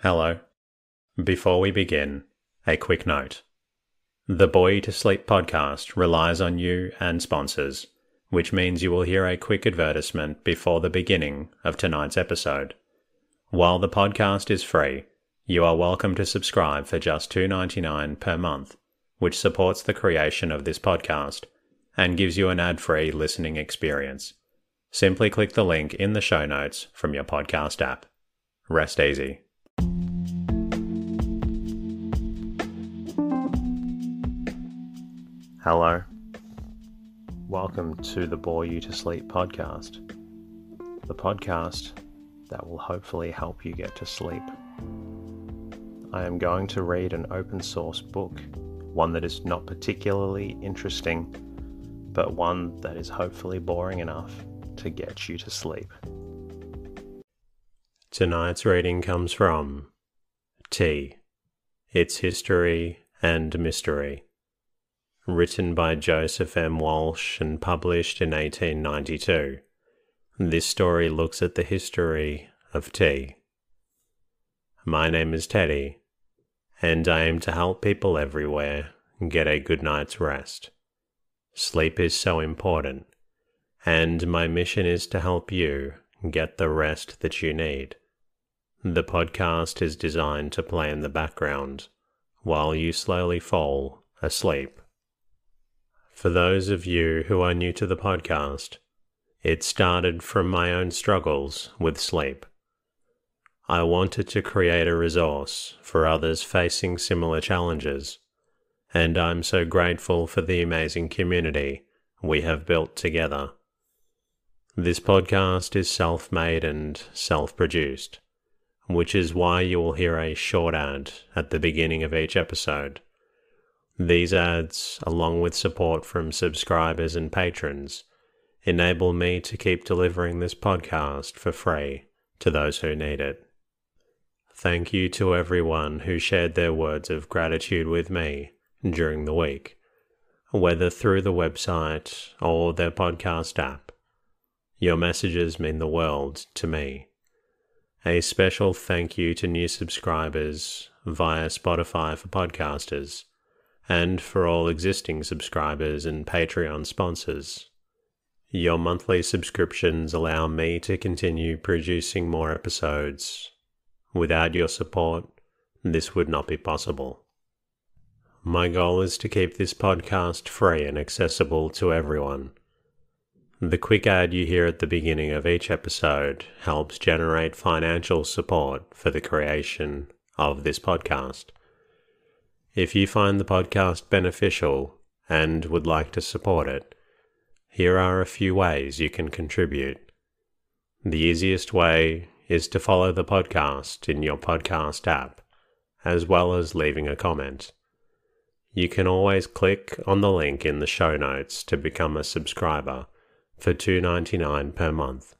Hello. Before we begin, a quick note. The Boy to Sleep podcast relies on you and sponsors, which means you will hear a quick advertisement before the beginning of tonight's episode. While the podcast is free, you are welcome to subscribe for just $2.99 per month, which supports the creation of this podcast and gives you an ad-free listening experience. Simply click the link in the show notes from your podcast app. Rest easy. Hello. Welcome to the Bore You to Sleep podcast. The podcast that will hopefully help you get to sleep. I am going to read an open source book, one that is not particularly interesting, but one that is hopefully boring enough to get you to sleep. Tonight's reading comes from Tea, Its History and Mystery, written by Joseph M. Walsh and published in 1892. This story looks at the history of tea. My name is Teddy, and I aim to help people everywhere get a good night's rest. Sleep is so important, and my mission is to help you get the rest that you need. The podcast is designed to play in the background while you slowly fall asleep. For those of you who are new to the podcast, it started from my own struggles with sleep. I wanted to create a resource for others facing similar challenges, and I'm so grateful for the amazing community we have built together. This podcast is self-made and self-produced, which is why you will hear a short ad at the beginning of each episode. These ads, along with support from subscribers and patrons, enable me to keep delivering this podcast for free to those who need it. Thank you to everyone who shared their words of gratitude with me during the week, whether through the website or their podcast app. Your messages mean the world to me. A special thank you to new subscribers via Spotify for podcasters, and for all existing subscribers and Patreon sponsors. Your monthly subscriptions allow me to continue producing more episodes. Without your support, this would not be possible. My goal is to keep this podcast free and accessible to everyone. The quick ad you hear at the beginning of each episode helps generate financial support for the creation of this podcast. If you find the podcast beneficial and would like to support it, here are a few ways you can contribute. The easiest way is to follow the podcast in your podcast app, as well as leaving a comment. You can always click on the link in the show notes to become a subscriber for $2.99 per month.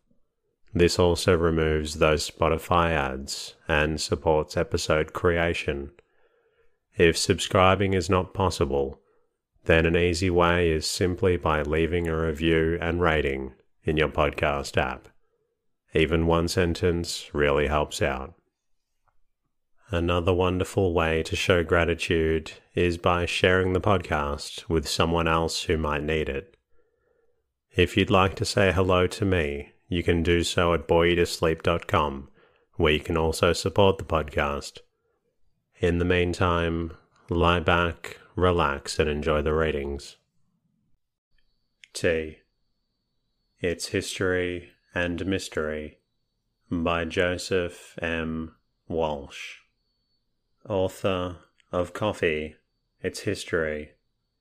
This also removes those Spotify ads and supports episode creation. If subscribing is not possible, then an easy way is simply by leaving a review and rating in your podcast app. Even one sentence really helps out. Another wonderful way to show gratitude is by sharing the podcast with someone else who might need it. If you'd like to say hello to me, you can do so at boreyoutosleep.com, where you can also support the podcast. In the meantime, lie back, relax, and enjoy the readings. Tea, Its History and Mystery by Joseph M. Walsh, author of Coffee, Its History,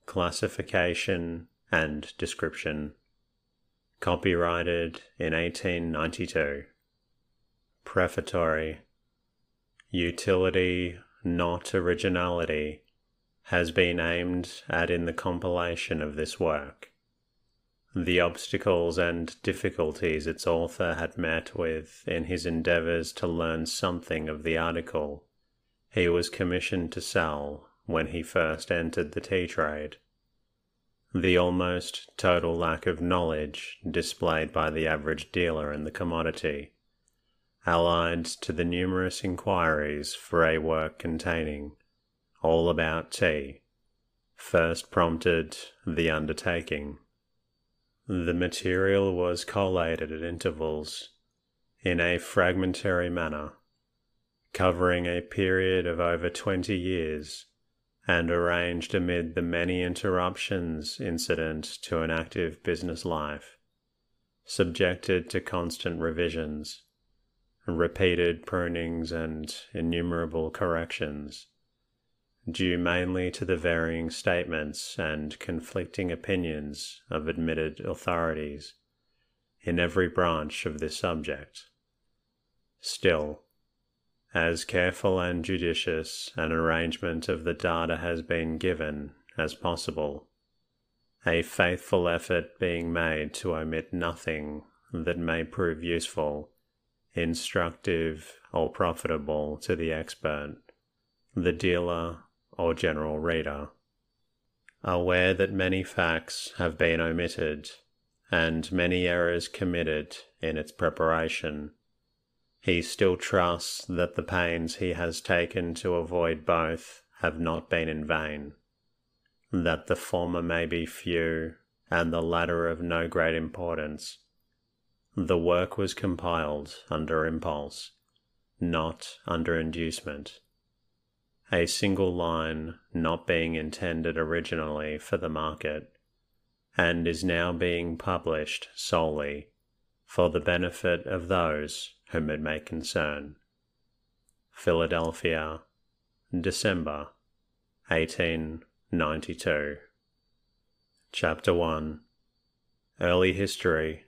Classification and Description. Copyrighted in 1892. Prefatory. Utility, not originality, has been aimed at in the compilation of this work. The obstacles and difficulties its author had met with in his endeavours to learn something of the article he was commissioned to sell when he first entered the tea trade. The almost total lack of knowledge displayed by the average dealer in the commodity, allied to the numerous inquiries for a work containing all about tea, first prompted the undertaking. The material was collated at intervals in a fragmentary manner, covering a period of over 20 years, and arranged amid the many interruptions incident to an active business life, subjected to constant revisions, repeated prunings and innumerable corrections, due mainly to the varying statements and conflicting opinions of admitted authorities in every branch of this subject. Still, as careful and judicious an arrangement of the data has been given as possible, a faithful effort being made to omit nothing that may prove useful, instructive, or profitable to the expert, the dealer, or general reader. Aware that many facts have been omitted and many errors committed in its preparation, he still trusts that the pains he has taken to avoid both have not been in vain, that the former may be few and the latter of no great importance. The work was compiled under impulse, not under inducement, a single line not being intended originally for the market, and is now being published solely for the benefit of those whom it may concern. Philadelphia, December 1892. Chapter 1. Early History.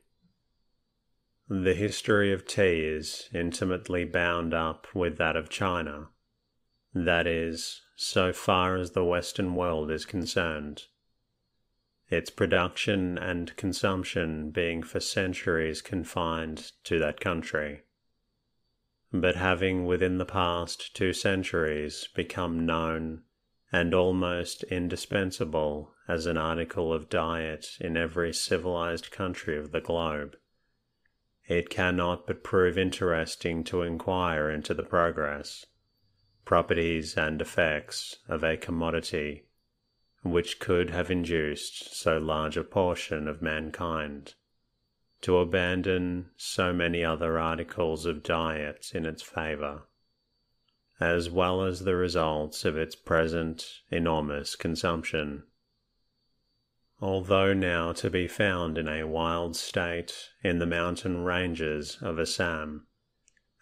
The history of tea is intimately bound up with that of China, that is, so far as the Western world is concerned, its production and consumption being for centuries confined to that country, but having within the past 2 centuries become known and almost indispensable as an article of diet in every civilized country of the globe, it cannot but prove interesting to inquire into the progress, properties and effects of a commodity which could have induced so large a portion of mankind to abandon so many other articles of diet in its favour, as well as the results of its present enormous consumption. Although now to be found in a wild state in the mountain ranges of Assam,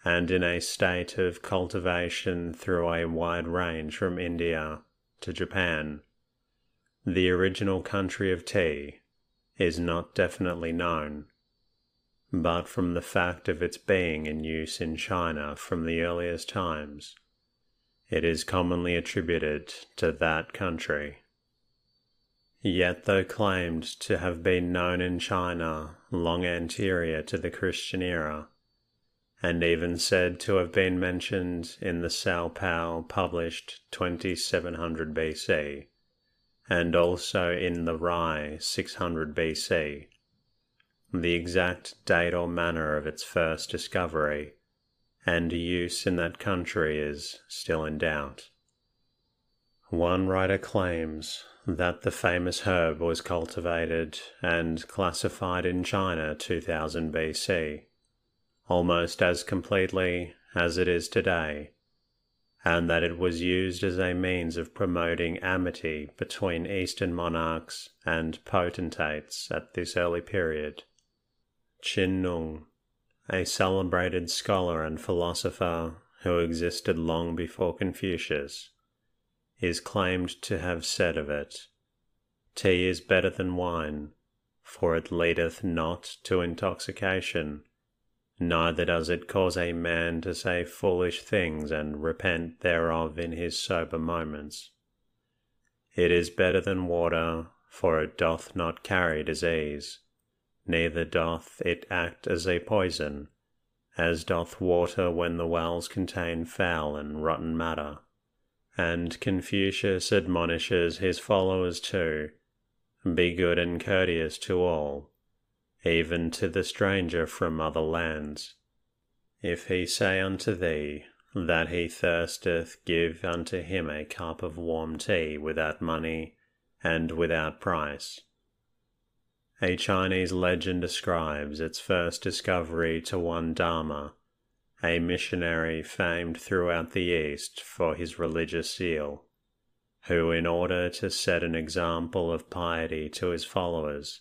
and in a state of cultivation through a wide range from India to Japan, the original country of tea is not definitely known, but from the fact of its being in use in China from the earliest times, it is commonly attributed to that country. Yet though claimed to have been known in China long anterior to the Christian era, and even said to have been mentioned in the Sao Pao published 2700 BC, and also in the Rai 600 BC, the exact date or manner of its first discovery and use in that country is still in doubt. One writer claims that the famous herb was cultivated and classified in China 2000 BC, almost as completely as it is today, and that it was used as a means of promoting amity between Eastern monarchs and potentates at this early period. Qin Nung, a celebrated scholar and philosopher who existed long before Confucius, is claimed to have said of it, "Tea is better than wine, for it leadeth not to intoxication, neither does it cause a man to say foolish things and repent thereof in his sober moments. It is better than water, for it doth not carry disease, neither doth it act as a poison, as doth water when the wells contain foul and rotten matter." And Confucius admonishes his followers to be good and courteous to all, even to the stranger from other lands, If he say unto thee that he thirsteth, give unto him a cup of warm tea without money and without price. A Chinese legend ascribes its first discovery to one Dharma, a missionary famed throughout the East for his religious zeal, who, in order to set an example of piety to his followers,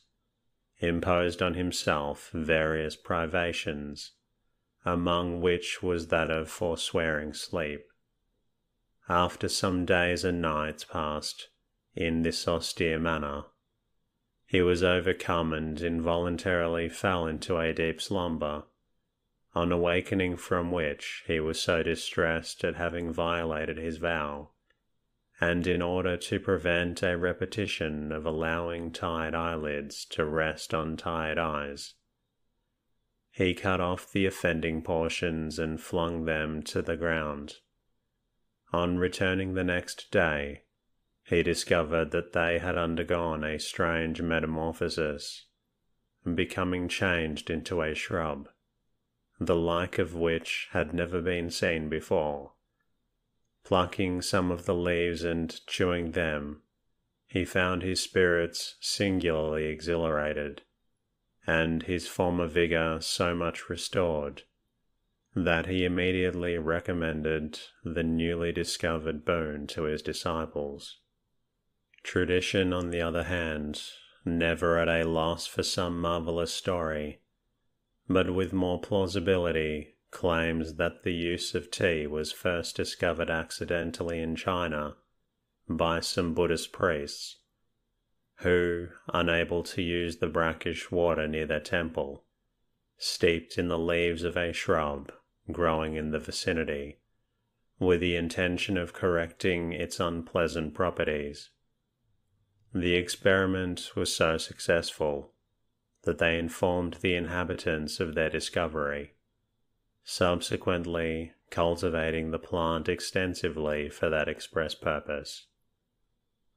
imposed on himself various privations, among which was that of forswearing sleep. After some days and nights passed in this austere manner, he was overcome and involuntarily fell into a deep slumber, on awakening from which he was so distressed at having violated his vow, and in order to prevent a repetition of allowing tired eyelids to rest on tired eyes, he cut off the offending portions and flung them to the ground. On returning the next day, he discovered that they had undergone a strange metamorphosis, becoming changed into a shrub, the like of which had never been seen before. Plucking some of the leaves and chewing them, he found his spirits singularly exhilarated, and his former vigour so much restored, that he immediately recommended the newly discovered boon to his disciples. Tradition, on the other hand, never at a loss for some marvellous story, but with more plausibility, claims that the use of tea was first discovered accidentally in China by some Buddhist priests, who, unable to use the brackish water near their temple, steeped in the leaves of a shrub growing in the vicinity, with the intention of correcting its unpleasant properties. The experiment was so successful that they informed the inhabitants of their discovery, subsequently cultivating the plant extensively for that express purpose.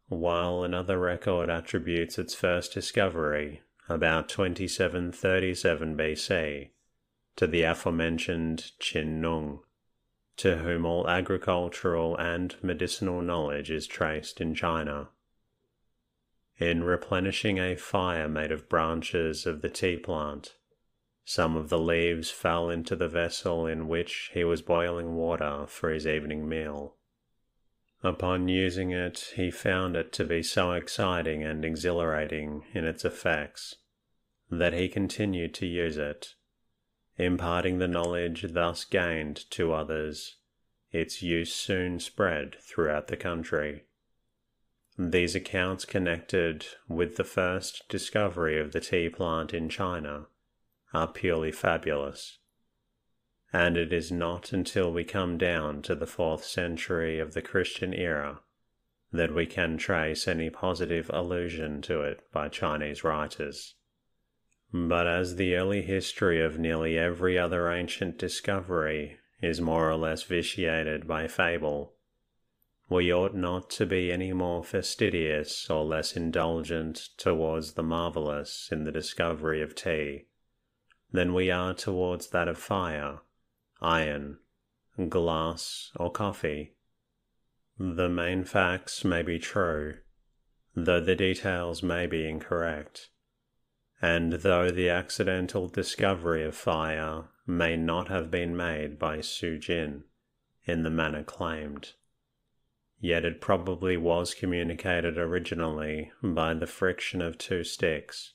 While another record attributes its first discovery, about 2737 BC, to the aforementioned Qin Nung, to whom all agricultural and medicinal knowledge is traced in China. In replenishing a fire made of branches of the tea plant, some of the leaves fell into the vessel in which he was boiling water for his evening meal. Upon using it, he found it to be so exciting and exhilarating in its effects that he continued to use it, imparting the knowledge thus gained to others. Its use soon spread throughout the country. These accounts connected with the first discovery of the tea plant in China are purely fabulous, and it is not until we come down to the 4th century of the Christian era that we can trace any positive allusion to it by Chinese writers. But as the early history of nearly every other ancient discovery is more or less vitiated by fable, we ought not to be any more fastidious or less indulgent towards the marvellous in the discovery of tea than we are towards that of fire, iron, glass, or coffee. The main facts may be true, though the details may be incorrect, and though the accidental discovery of fire may not have been made by Su Jin in the manner claimed, yet it probably was communicated originally by the friction of 2 sticks.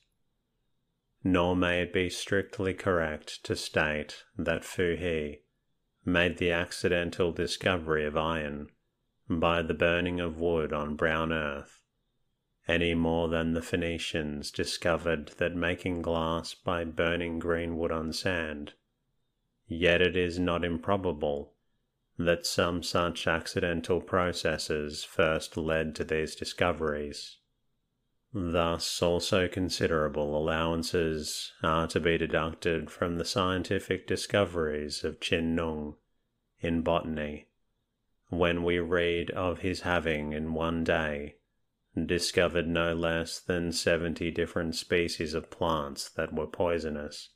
Nor may it be strictly correct to state that Fu He made the accidental discovery of iron by the burning of wood on brown earth, any more than the Phoenicians discovered that making glass by burning green wood on sand. Yet it is not improbable that some such accidental processes first led to these discoveries. Thus also considerable allowances are to be deducted from the scientific discoveries of Qin Nung in botany, when we read of his having in one day discovered no less than 70 different species of plants that were poisonous,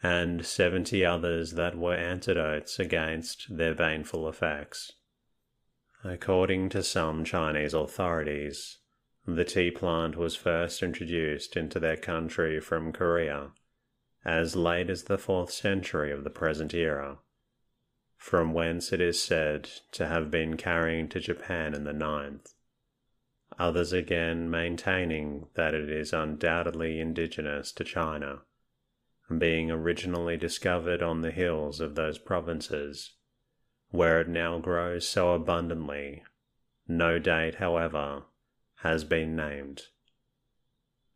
and 70 others that were antidotes against their baneful effects. According to some Chinese authorities, the tea plant was first introduced into their country from Korea as late as the 4th century of the present era, from whence it is said to have been carried to Japan in the 9th. Others again maintaining that it is undoubtedly indigenous to China, being originally discovered on the hills of those provinces, where it now grows so abundantly. No date, however, has been named.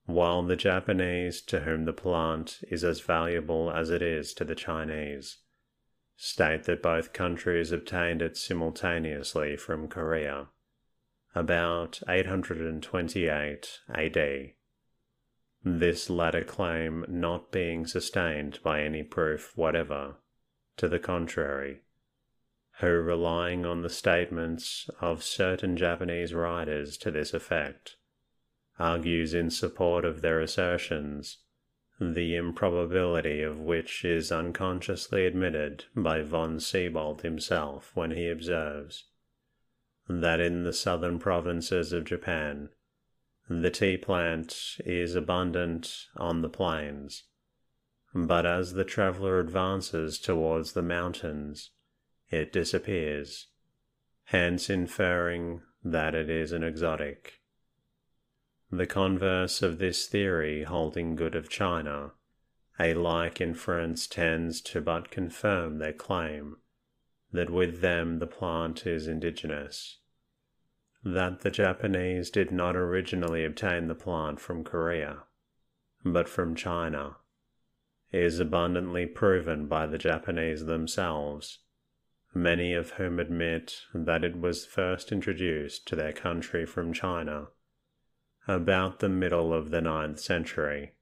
While the Japanese, to whom the plant is as valuable as it is to the Chinese, state that both countries obtained it simultaneously from Korea, about 828 AD. This latter claim not being sustained by any proof whatever to the contrary, who, relying on the statements of certain Japanese writers to this effect, argues in support of their assertions, the improbability of which is unconsciously admitted by von Siebold himself when he observes that in the southern provinces of Japan the tea plant is abundant on the plains, but as the traveller advances towards the mountains it disappears, hence inferring that it is an exotic. The converse of this theory holding good of China, a like inference tends to but confirm their claim that with them the plant is indigenous. That the Japanese did not originally obtain the plant from Korea, but from China, is abundantly proven by the Japanese themselves, many of whom admit that it was first introduced to their country from China about the middle of the 9th century.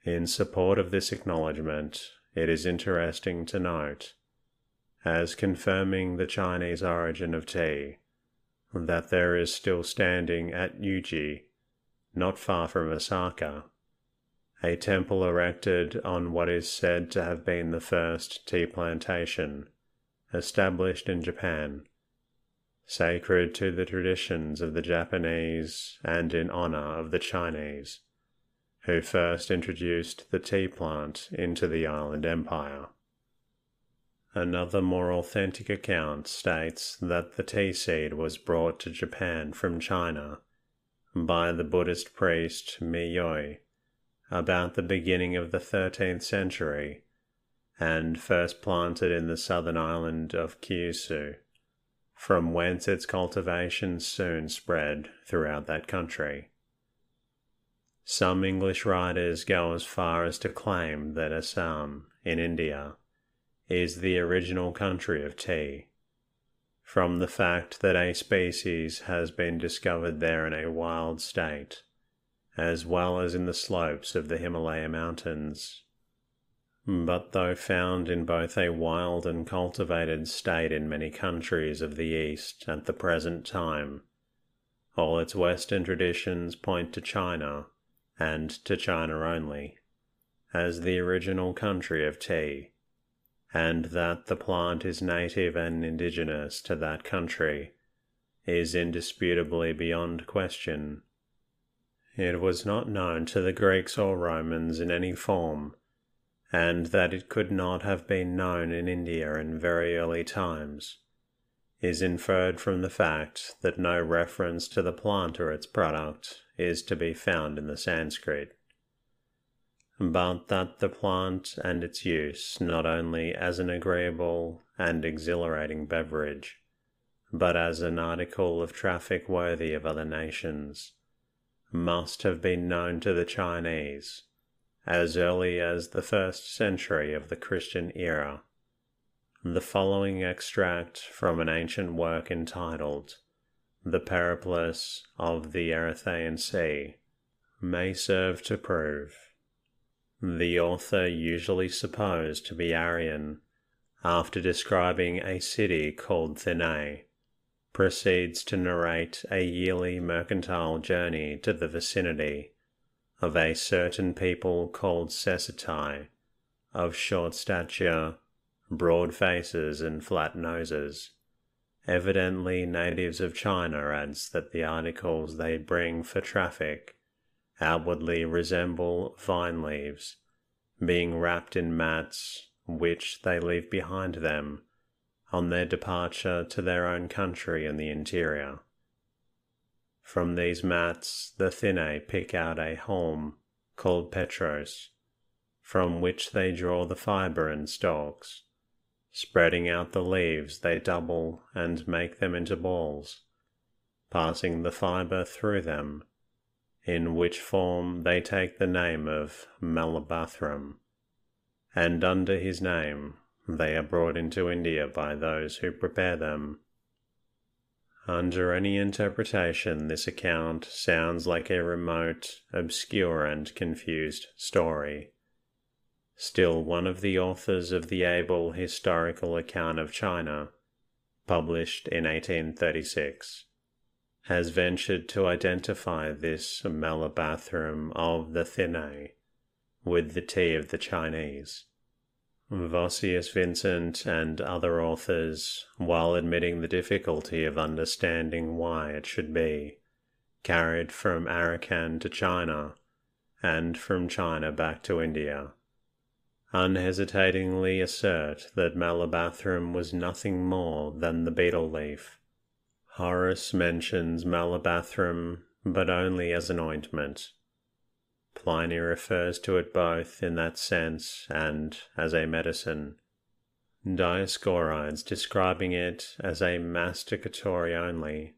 In support of this acknowledgment, it is interesting to note, as confirming the Chinese origin of tea, that there is still standing at Yuji, not far from Osaka, a temple erected on what is said to have been the first tea plantation established in Japan, sacred to the traditions of the Japanese and in honor of the Chinese, who first introduced the tea plant into the island empire. Another more authentic account states that the tea seed was brought to Japan from China by the Buddhist priest Miyoi about the beginning of the 13th century and first planted in the southern island of Kyushu, from whence its cultivation soon spread throughout that country. Some English writers go as far as to claim that Assam, in India, is the original country of tea, from the fact that a species has been discovered there in a wild state, as well as in the slopes of the Himalaya mountains. But though found in both a wild and cultivated state in many countries of the East at the present time, all its Western traditions point to China, and to China only, as the original country of tea, and that the plant is native and indigenous to that country is indisputably beyond question. It was not known to the Greeks or Romans in any form, and that it could not have been known in India in very early times, is inferred from the fact that no reference to the plant or its product is to be found in the Sanskrit, but that the plant and its use not only as an agreeable and exhilarating beverage, but as an article of traffic worthy of other nations, must have been known to the Chinese as early as the 1st century of the Christian era. The following extract from an ancient work entitled The Periplus of the Erythraean Sea may serve to prove. The author, usually supposed to be Aryan, after describing a city called Thenay, proceeds to narrate a yearly mercantile journey to the vicinity of a certain people called Sesitai, of short stature, broad faces and flat noses. Evidently natives of China, adds that the articles they bring for traffic outwardly resemble vine leaves, being wrapped in mats which they leave behind them on their departure to their own country in the interior. From these mats the Thinne pick out a haulm called petros, from which they draw the fibre and stalks. Spreading out the leaves they double and make them into balls, passing the fibre through them, in which form they take the name of Malabathrum, and under his name they are brought into India by those who prepare them. Under any interpretation, this account sounds like a remote, obscure and confused story. Still, one of the authors of the able historical account of China, published in 1836, has ventured to identify this Malabathrum of the Thinne with the tea of the Chinese. Vossius Vincent and other authors, while admitting the difficulty of understanding why it should be carried from Arakan to China and from China back to India, unhesitatingly assert that Malabathrum was nothing more than the betel leaf. Horace mentions Malabathrum, but only as an ointment. Pliny refers to it both in that sense and as a medicine, Dioscorides describing it as a masticatory only,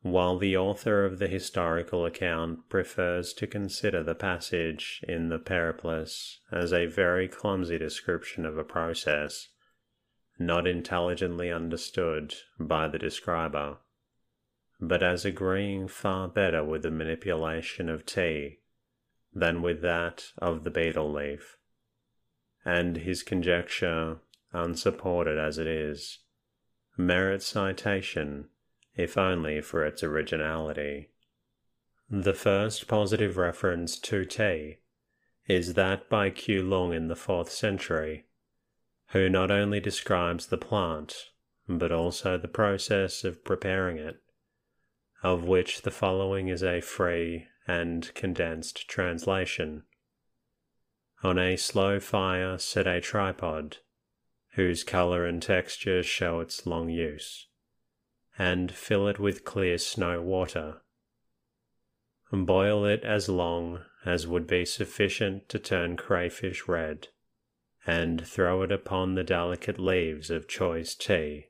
while the author of the historical account prefers to consider the passage in the Periplus as a very clumsy description of a process not intelligently understood by the describer, but as agreeing far better with the manipulation of tea than with that of the betel leaf, and his conjecture, unsupported as it is, merits citation, if only for its originality. The first positive reference to tea is that by Q Lung in the 4th century, who not only describes the plant, but also the process of preparing it, of which the following is a free and condensed translation. On a slow fire set a tripod, whose colour and texture show its long use, and fill it with clear snow water. Boil it as long as would be sufficient to turn crayfish red, and throw it upon the delicate leaves of choice tea.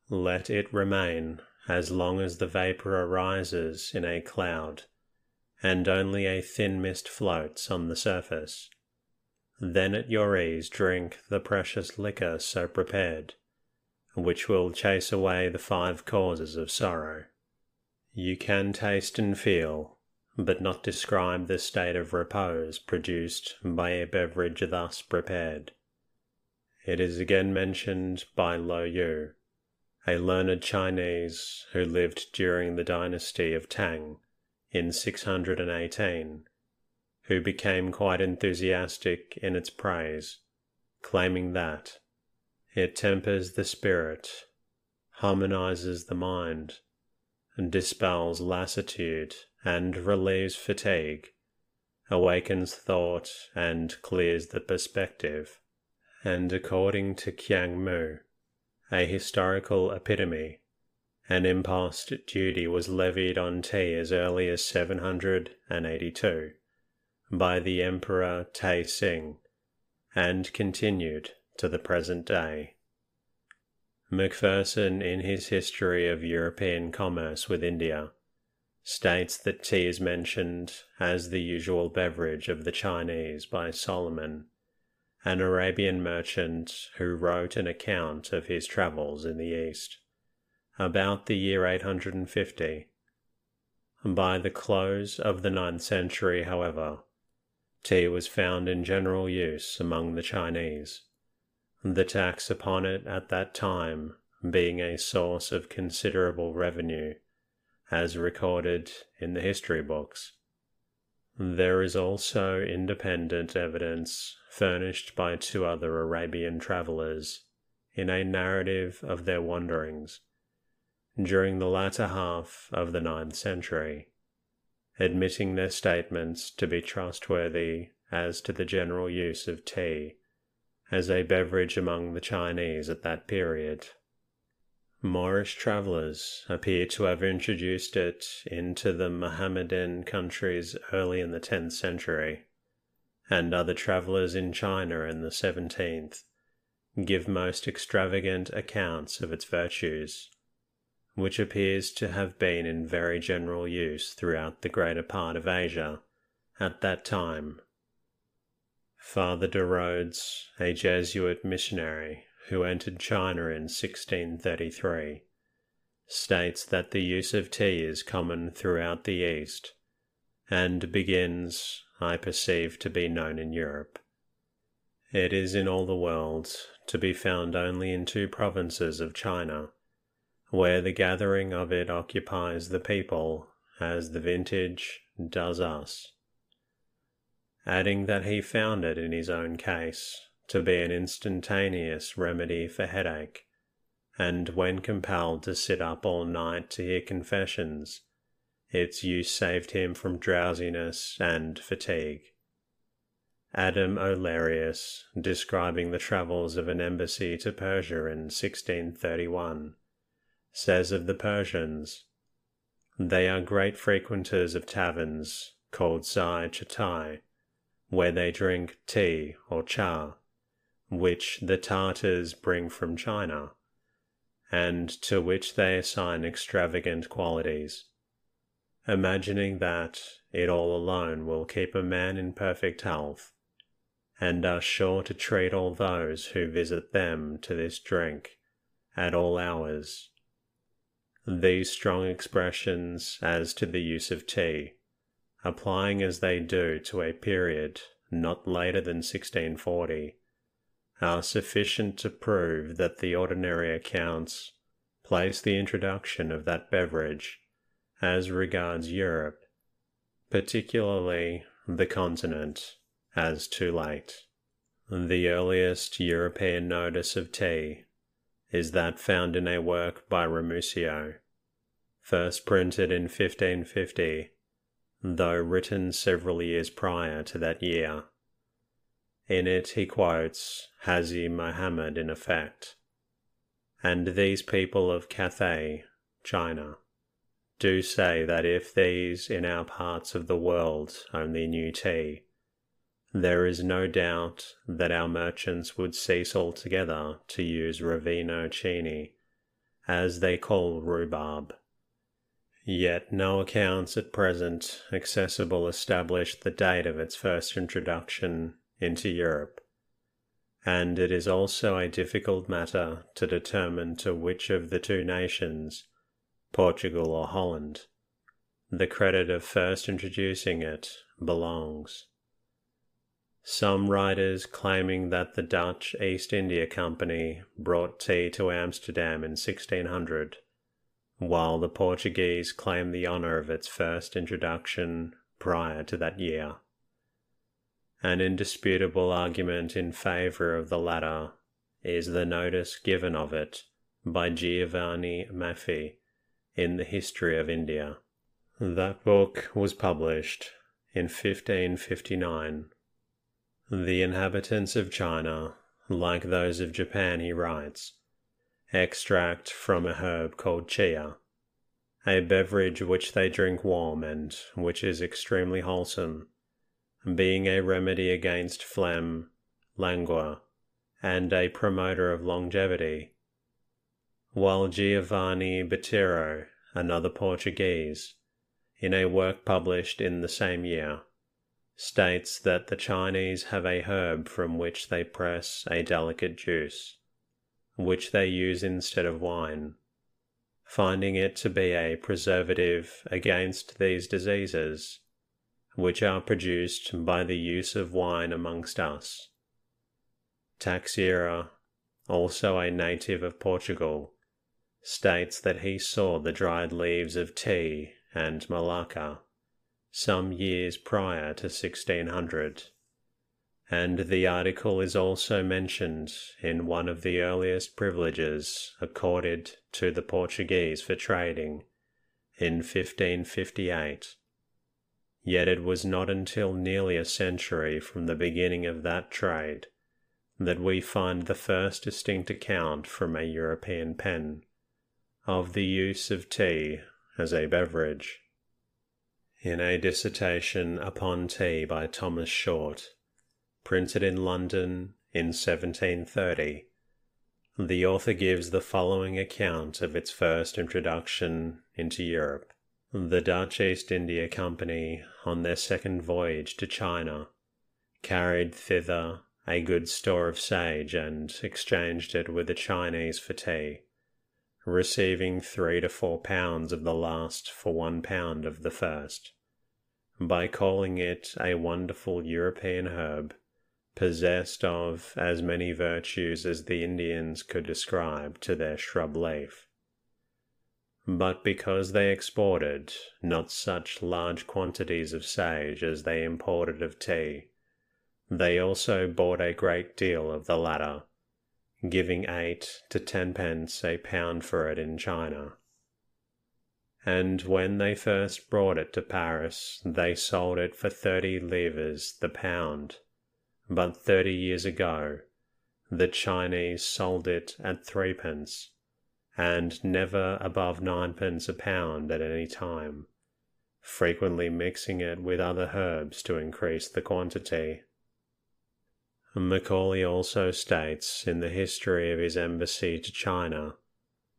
Let it remain as long as the vapour arises in a cloud, and only a thin mist floats on the surface. Then at your ease drink the precious liquor so prepared, which will chase away the 5 causes of sorrow. You can taste and feel, but not describe the state of repose produced by a beverage thus prepared. It is again mentioned by Lo Yu, a learned Chinese who lived during the dynasty of Tang in 618, who became quite enthusiastic in its praise, claiming that it tempers the spirit, harmonizes the mind, dispels lassitude and relieves fatigue, awakens thought and clears the perspective, and according to Qiang Mu, a historical epitome, an impost duty was levied on tea as early as 782 by the Emperor Tai Sing, and continued to the present day. Macpherson, in his History of European Commerce with India, states that tea is mentioned as the usual beverage of the Chinese by Solomon, an Arabian merchant who wrote an account of his travels in the East, about the year 850. By the close of the 9th century, however, tea was found in general use among the Chinese, the tax upon it at that time being a source of considerable revenue, as recorded in the history books. There is also independent evidence furnished by 2 other Arabian travellers in a narrative of their wanderings during the latter half of the 9th century, admitting their statements to be trustworthy as to the general use of tea as a beverage among the Chinese at that period. Moorish travellers appear to have introduced it into the Mohammedan countries early in the 10th century, and other travellers in China in the 17th give most extravagant accounts of its virtues, which appears to have been in very general use throughout the greater part of Asia at that time. Father de Rhodes, a Jesuit missionary who entered China in 1633, states that the use of tea is common throughout the East, and begins, I perceive, to be known in Europe. It is in all the world to be found only in 2 provinces of China, where the gathering of it occupies the people as the vintage does us. Adding that he found it in his own case to be an instantaneous remedy for headache, and when compelled to sit up all night to hear confessions, its use saved him from drowsiness and fatigue. Adam O'Lerius, describing the travels of an embassy to Persia in 1631, says of the Persians, "They are great frequenters of taverns called Sai Chatai, where they drink tea or cha, which the Tartars bring from China, and to which they assign extravagant qualities, imagining that it all alone will keep a man in perfect health, and are sure to treat all those who visit them to this drink at all hours." These strong expressions as to the use of tea, applying as they do to a period not later than 1640, are sufficient to prove that the ordinary accounts place the introduction of that beverage, as regards Europe, particularly the continent, as too late. The earliest European notice of tea is that found in a work by Ramusio, first printed in 1550, though written several years prior to that year. In it he quotes Haji Muhammad in effect, "And these people of Cathay, China, do say that if these in our parts of the world only knew tea, there is no doubt that our merchants would cease altogether to use Ravino Chini, as they call rhubarb. Yet no accounts at present accessible establish the date of its first introduction into Europe, and it is also a difficult matter to determine to which of the 2 nations, Portugal or Holland, the credit of first introducing it belongs. Some writers claiming that the Dutch East India Company brought tea to Amsterdam in 1600, while the Portuguese claim the honour of its first introduction prior to that year. An indisputable argument in favour of the latter is the notice given of it by Giovanni Maffei in the History of India. That book was published in 1559. The inhabitants of China, like those of Japan, he writes, extract from a herb called chia, a beverage which they drink warm and which is extremely wholesome, being a remedy against phlegm, languor, and a promoter of longevity, while Giovanni Botero, another Portuguese, in a work published in the same year, states that the Chinese have a herb from which they press a delicate juice, which they use instead of wine, finding it to be a preservative against these diseases, which are produced by the use of wine amongst us. Taxeira, also a native of Portugal, states that he saw the dried leaves of tea and malacca some years prior to 1600, and the article is also mentioned in one of the earliest privileges accorded to the Portuguese for trading in 1558. Yet it was not until nearly a century from the beginning of that trade that we find the first distinct account from a European pen of the use of tea as a beverage. In a dissertation upon tea by Thomas Short, printed in London in 1730, the author gives the following account of its first introduction into Europe. The Dutch East India Company, on their second voyage to China, carried thither a good store of sage and exchanged it with the Chinese for tea, receiving 3 to 4 pounds of the last for 1 pound of the first, by calling it a wonderful European herb, possessed of as many virtues as the Indians could ascribe to their shrub leaf. But because they exported not such large quantities of sage as they imported of tea, they also bought a great deal of the latter, giving 8 to 10 pence a pound for it in China. And when they first brought it to Paris, they sold it for 30 livres the pound, but 30 years ago the Chinese sold it at 3 pence, and never above 9 pence a pound at any time, frequently mixing it with other herbs to increase the quantity. Macaulay also states in the history of his embassy to China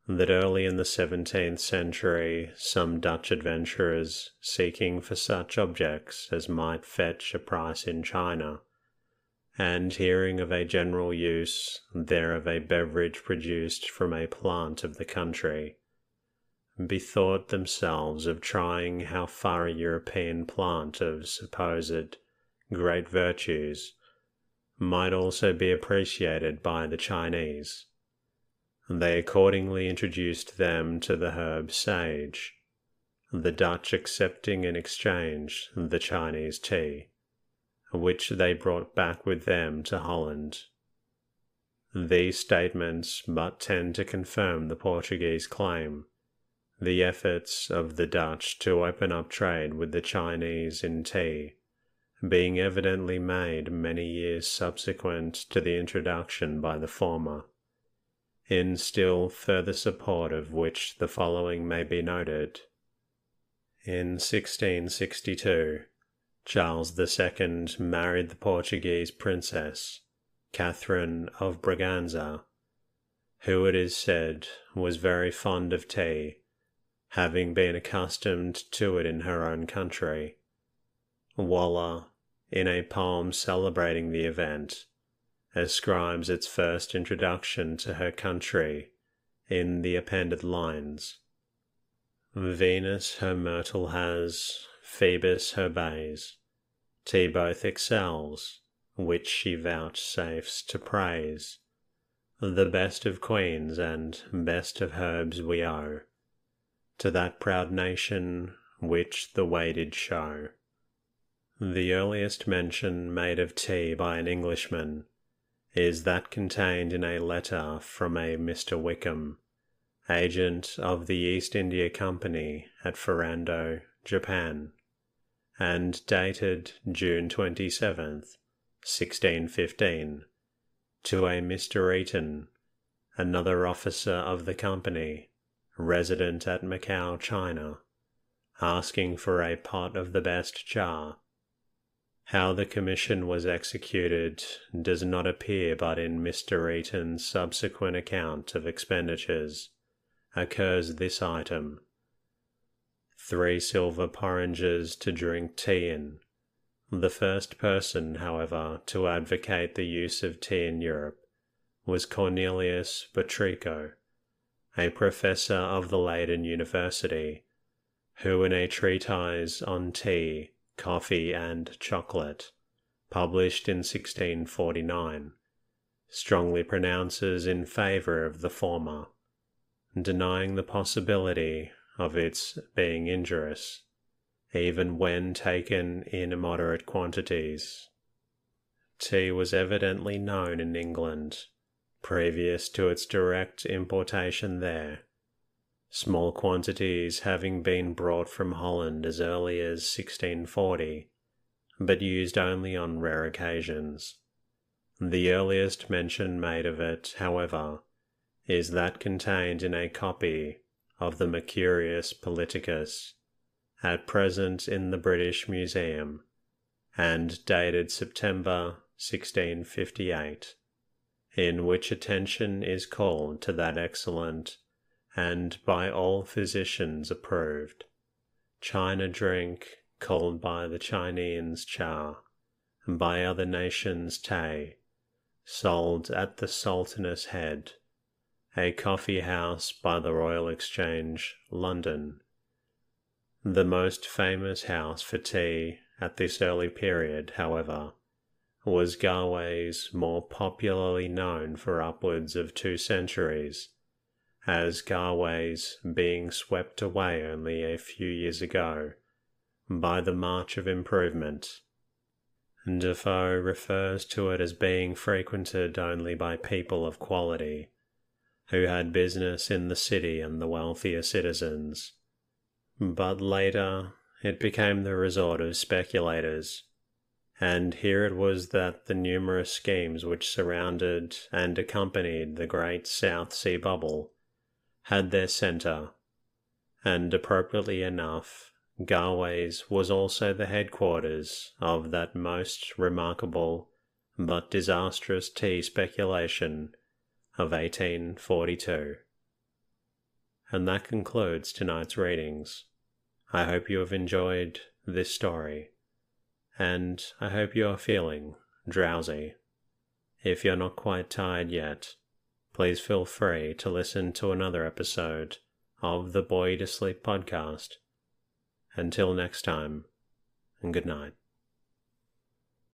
that early in the 17th century some Dutch adventurers, seeking for such objects as might fetch a price in China, and hearing of a general use there of a beverage produced from a plant of the country, bethought themselves of trying how far a European plant of supposed great virtues might also be appreciated by the Chinese. They accordingly introduced them to the herb sage, the Dutch accepting in exchange the Chinese tea, which they brought back with them to Holland. These statements but tend to confirm the Portuguese claim, the efforts of the Dutch to open up trade with the Chinese in tea being evidently made many years subsequent to the introduction by the former, in still further support of which the following may be noted. In 1662, Charles II married the Portuguese princess, Catherine of Braganza, who it is said was very fond of tea, having been accustomed to it in her own country. Waller, in a poem celebrating the event, ascribes its first introduction to her country in the appended lines: Venus her myrtle has, Phoebus her bays, tea both excels, which she vouchsafes to praise. The best of queens and best of herbs we owe to that proud nation which the way did show. The earliest mention made of tea by an Englishman is that contained in a letter from a Mr. Wickham, agent of the East India Company at Ferrando, Japan, and dated June 27th, 1615, to a Mr. Eaton, another officer of the company, resident at Macau, China, asking for a pot of the best cha. How the commission was executed does not appear, but in Mr. Eaton's subsequent account of expenditures occurs this item: 3 silver porringers to drink tea in. The first person, however, to advocate the use of tea in Europe was Cornelius Botrico, a professor of the Leyden University, who in a treatise on tea, coffee, and chocolate, published in 1649, strongly pronounces in favour of the former, denying the possibility of its being injurious, even when taken in moderate quantities. Tea was evidently known in England, previous to its direct importation there, small quantities having been brought from Holland as early as 1640, but used only on rare occasions. The earliest mention made of it, however, is that contained in a copy of the Mercurius Politicus, at present in the British Museum, and dated September 1658, in which attention is called to that excellent, and by all physicians approved, China drink called by the Chinese cha, and by other nations tea, sold at the Sultan's Head, a coffee house by the Royal Exchange, London. The most famous house for tea at this early period, however, was Galway's, more popularly known for upwards of 2 centuries, as Galway's being swept away only a few years ago by the march of improvement. Defoe refers to it as being frequented only by people of quality, who had business in the city and the wealthier citizens. But later it became the resort of speculators, and here it was that the numerous schemes which surrounded and accompanied the great South Sea bubble had their centre, and appropriately enough, Galway's was also the headquarters of that most remarkable but disastrous tea speculation of 1842. And that concludes tonight's readings. I hope you have enjoyed this story, and I hope you are feeling drowsy. If you're not quite tired yet, please feel free to listen to another episode of the Boy to Sleep podcast. Until next time, and good night.